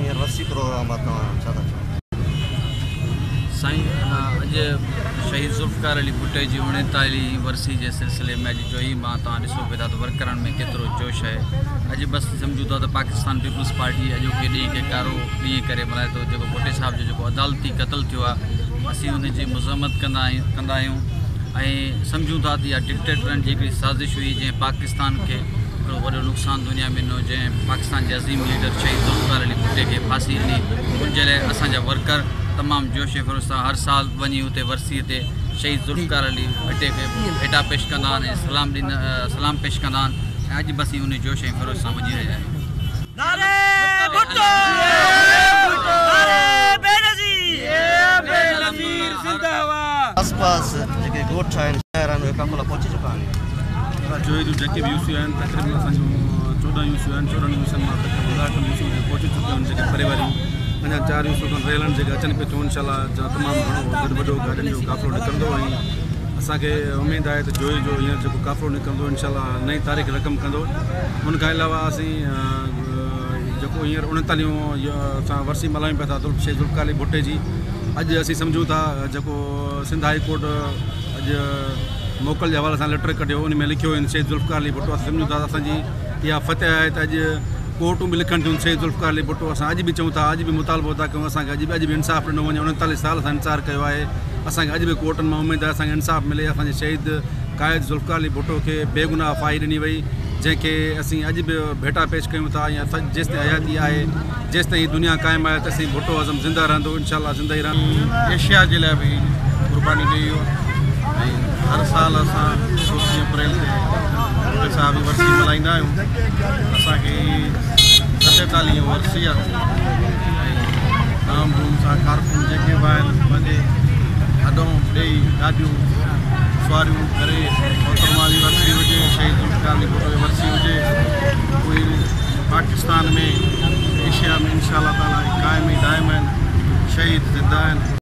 हींअर वरसी प्रोग्राम आहे, तव्हां छा था चओ? साईं, अॼु शहीद ज़ुल्फ़िकार अली भुट्टे जी 39वीं वरसी जे सिलसिले में अॼु जो ई मां तव्हां ॾिसो पिया था त वर्करनि में केतिरो जोश आहे। अॼु बसि सम्झूं था त पाकिस्तान पीपुल्स पार्टी अॼोके ॾींहं खे कारो ॾींहुं करे मल्हाए थो। जेको भुट्टे साहिब जो जेको अदालती क़तल थियो आहे, असीं हुनजी मज़म्मत कंदा आहियूं ऐं सम्झूं था त इहा डिक्टेटरनि जी हिकिड़ी साज़िश हुई जंहिं पाकिस्तान खे हिकिड़ो वॾो नुक़सानु दुनिया में ॾिनो, जंहिं पाकिस्तान जे अज़ीम लीडर शहीद ज़ुल्फ़िकार अली भुट्टे खे फांसी ॾिनी। उनजे लाइ असांजा वर्कर तमामु जोश फ़रोज़ सां हर साल वञी हुते वरसीअ ते शहीद ज़ुल्फ़िकार अली भुट्टे खे भेटा पेश कंदा आहिनि ऐं सलाम पेश कंदा आहिनि ऐं अॼु बसि उन जोश ऐं फ़रोज़ सां वञी रहिया आहियूं। आसपास जेके ॻोठ आहिनि, शहर आहिनि, उहे काफ़िला पहुची चुका आहिनि। जोई जूं जेके बि यूसियूं आहिनि, तक़रीबन असांजूं 14 यूसियूं आहिनि। 14 यूसियुनि मां तक़रीबन 8 यूसियूं पहुची चुकियूं आहिनि। जेके परे वारियूं अञा 4 यूसियूं खां रहियल आहिनि, जेके अचनि पियूं थियूं। इनशाला तमामु घणो वॾो गाॾियुनि जो काफ़िलो निकिरंदो ऐं असांखे उमेदु आहे त जोई जो हींअर जेको काफ़िलो निकिरंदो इनशाला नई तारीख़ रक़म कंदो। उन खां अलावा असीं जेको हींअर 39 असां वरसी मल्हायूं पिया था शहीद ज़ुल्फ़िकार अली भुट्टे जी, अॼु असीं सम्झूं था जेको सिंध हाई कोर्ट अॼु मोकल जे हवाले सां लेटर कढियो, उन में लिखियो आहिनि शहीद ज़ुल्फ़िकार अली भुट्टो। असां सम्झूं था असांजी इहा फतह आहे त अॼु कोर्टूं बि लिखनि थियूं शहीद ज़ुल्फ़िकार अली भुट्टो। असां अॼु बि चऊं था, अॼु बि मुतालबो था कयूं, असांखे अॼु बि इंसाफ़ ॾिनो वञे। 39 साल असां इंतज़ारु कयो आहे, असांखे अॼु बि कोर्टनि मां उमेदु आहे असांखे इंसाफ़ मिले। असांजे शहीद क़ाइद ज़ुल्फ़िकार अली भुट्टो खे बेगुनाह फाही ॾिनी वई, जंहिंखे असीं अॼु बि भेटा पेश कयूं था। या जेसिताईं हयाती आहे, जेसिताईं दुनिया क़ाइमु आहे, तेसिताईं भुट्टो आज़म ज़िंदा रहंदो, इनशाला ज़िंदा ई रहंदो। एशिया जे लाइ बि क़ुर्बानी ॾेई वियो ऐं हर साल असां 24 अप्रैल ते भुट्टे साहिब जी वरसी मल्हाईंदा आहियूं। असांखे 47 वरसी आहे ऐं धाम धूम सां कारकुन जेके बि आहिनि पंहिंजे हॾों ॾेई गाॾियूं सवारियूं करे मोहतरमा जी वरसी हुजे, शहीद ज़ुल्फ़िकार अली भुट्टे जी वरसी हुजे, उहे पाकिस्तान में एशिया में इंशाअल्लाह ताला क़ाइम ई दाइम आहिनि, शहीद ज़िंदा आहिनि।